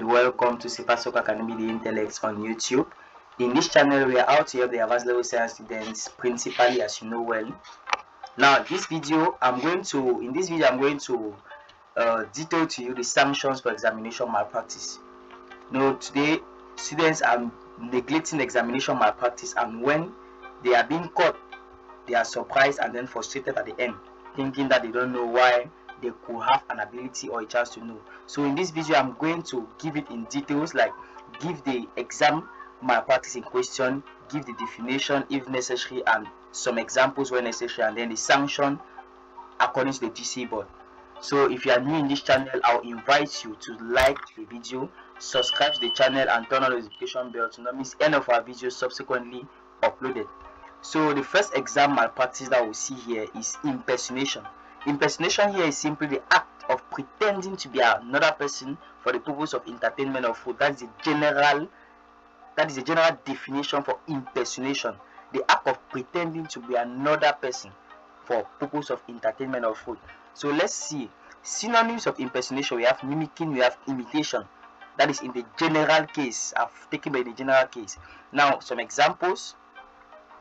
and welcome to Sipasoc Academy the Intellects on YouTube. In this channel, we are out to help the advanced level science students, principally, as you know well. Now, in this video, I'm going to detail to you the sanctions for examination malpractice. Now, today, students are neglecting examination malpractice, and when they are being caught, they are surprised and then frustrated at the end, thinking that they don't know why they could have an ability or a chance to know. So in this video, I'm going to give it in details, like give the exam malpractice in question, give the definition if necessary, and some examples where necessary, and then the sanction according to the GC board. So if you are new in this channel, I'll invite you to like the video, subscribe to the channel, and turn on the notification bell to not miss any of our videos subsequently uploaded. So the first exam malpractice that we see here is impersonation. Impersonation here is simply the act of pretending to be another person for the purpose of entertainment or food. That is a general definition for impersonation. The act of pretending to be another person for purpose of entertainment or food. So let's see synonyms of impersonation. We have mimicking, we have imitation. That is in the general case. I've taken by the general case. Now some examples.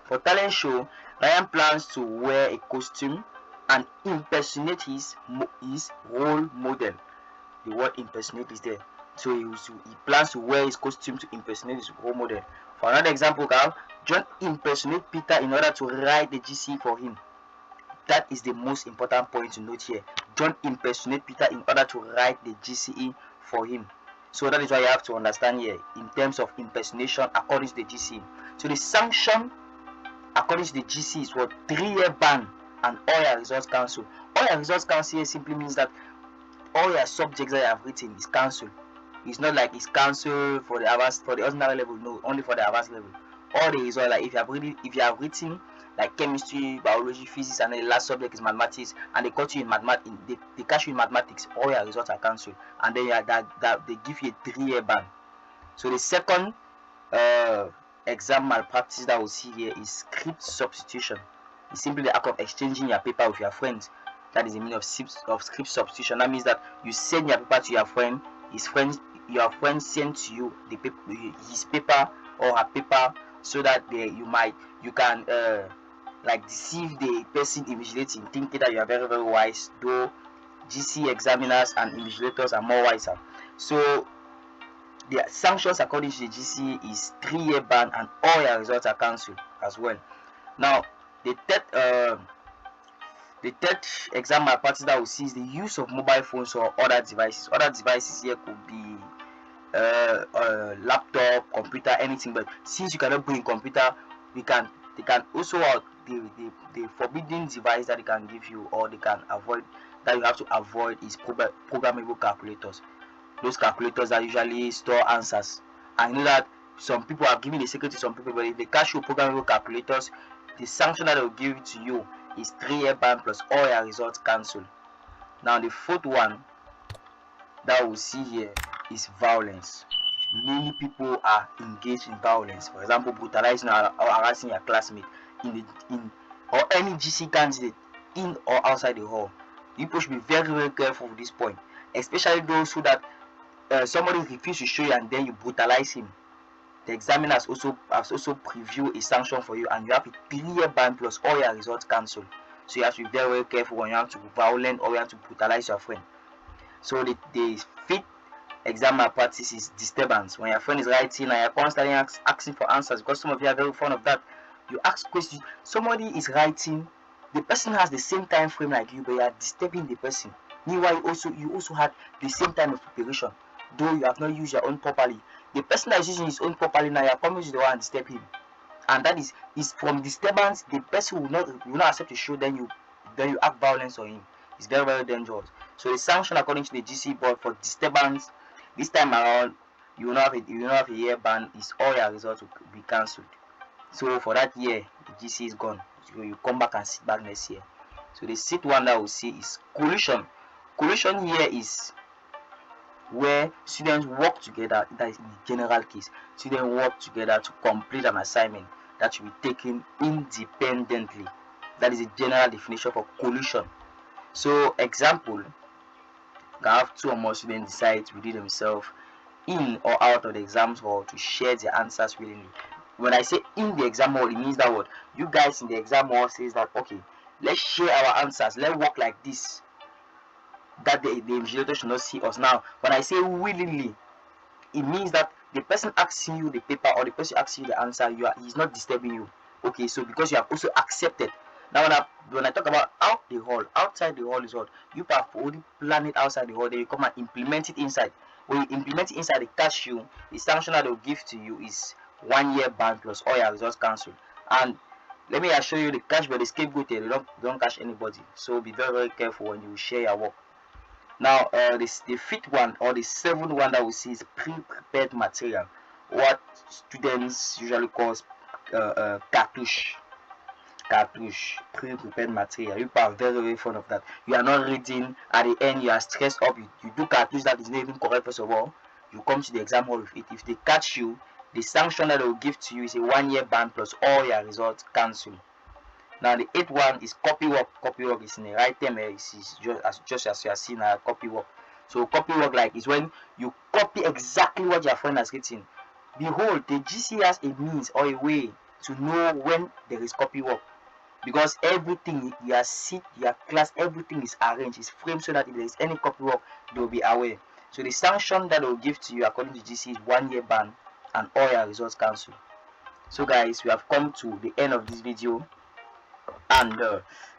For talent show, Ryan plans to wear a costume and impersonate his role model. The word impersonate is there. So he plans to wear his costume to impersonate his role model. For another example, John impersonate Peter in order to write the GC for him. That is the most important point to note here. John impersonate Peter in order to write the GCE for him. So that is why you have to understand here in terms of impersonation according to the GC. So the sanction according to the GC is what 3-year ban and all your results cancelled. All your results cancelled here simply means that all your subjects that you have written is cancelled. It's not like it's cancelled for the ordinary level. No, only for the advanced level. All the results, like if you have written like chemistry, biology, physics, and the last subject is mathematics, and they cut you in mathematics, they catch you in mathematics, all your results are cancelled, and then they give you a 3-year ban. So the second exam malpractice that we'll see here is script substitution. It's simply the act of exchanging your paper with your friends. That is the meaning of script substitution. That means that you send your paper to your friend, your friend sends to you his paper or her paper, so that you can like deceive the person invigilating, thinking that you are very, very wise, though GC examiners and invigilators are more wiser. So the sanctions according to the GC is 3-year ban and all your results are cancelled as well. Now the third exam malpractice that we see is the use of mobile phones or other devices. Other devices here could be laptop, computer, anything. But since you cannot bring computer, they can also the forbidden device that they can give you or they can avoid, that you have to avoid, is programmable calculators. Those calculators that usually store answers. I know that some people have given the secret to some people, but if they catch you programmable calculators, the sanction that they will give to you is 3-year ban plus all your results cancelled. Now the fourth one that we'll see here is violence. Many people are engaged in violence. For example, brutalizing or harassing your classmate or any GC candidate in or outside the hall. People should be very, very careful with this point, especially those who that somebody refuses to show you and then you brutalize him. The examiner has also previewed a sanction for you, and you have a 3-year ban plus all your results cancelled. So you have to be very, very careful when you have to be violent or you have to brutalize your friend. So the fifth exam malpractice is disturbance. When your friend is writing and you're constantly asking for answers, because some of you are very fond of that. You ask questions. Somebody is writing, the person has the same time frame like you, but you are disturbing the person. Meanwhile, you also had the same time of preparation, though you have not used your own properly. The person that is using his own properly now, you are coming to the one and disturb him, and that is from disturbance. The person will not accept to show. Then you act violence on him. It's very, very dangerous. So the sanction according to the GC board for disturbance this time around, you will not have a year ban, is all your results will be cancelled. So for that year, the GC is gone. So you come back and sit back next year. So the sixth one that we'll see is collusion. Collusion here is where students work together. That is in the general case. Students work together to complete an assignment that should be taken independently. That is a general definition for collusion. So example, you can have 2 or more students decide within themselves in or out of the exams hall to share their answers willingly. When I say in the exam hall, it means that what you guys in the exam hall says that okay, let's share our answers, let's work like this, that the invigilator should not see us. Now when I say willingly, it means that the person asking you the paper or the person asking you the answer, he's not disturbing you. Okay, so because you have also accepted. Now when I talk about out the hall, outside the hall is what you have already planned it outside the hall, then you come and implement it inside. When you implement it inside, they catch you, the sanction that they'll give to you is 1 year ban plus all your results cancelled. And let me assure you, the catch by the scapegoat, they don't catch anybody. So be very very careful when you share your work. Now, the fifth one or the seventh one that we see is pre-prepared material, what students usually call cartouche. Cartouche, pre-prepared material. You are very very fond of that. You are not reading, at the end you are stressed up. You do cartouche that is not even correct. First of all, you come to the exam hall with it. If they catch you, the sanction that they will give to you is a 1 year ban plus all your results cancelled. Now the eighth one is copywork. Copywork is in the right term. It's just as you are seeing copywork. So copywork like is when you copy exactly what your friend has written. Behold, the GC has a means or a way to know when there is copywork, because everything your seat, your class, everything is arranged, is framed so that if there is any copywork, they will be aware. So the sanction that they will give to you according to GC is 1 year ban and all your results cancelled. So guys, we have come to the end of this video. And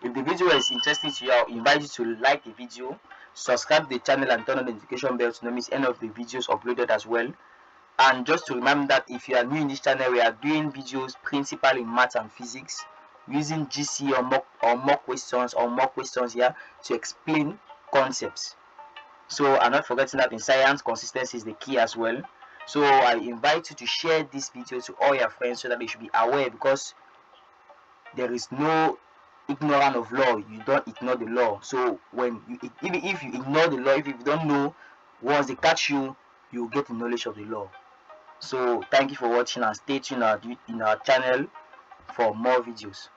if the video is interesting to you, I invite you to like the video, subscribe to the channel and turn on the notification bell to not miss any of the videos uploaded as well. And just to remember that if you are new in this channel, we are doing videos principally in math and physics using GC or mock questions here to explain concepts. So I'm not forgetting that in science, consistency is the key as well. So I invite you to share this video to all your friends so that they should be aware, because there is no ignorant of law. You don't ignore the law. So when even if you ignore the law, if you don't know, once they catch you, you get the knowledge of the law. So thank you for watching and stay tuned in our channel for more videos.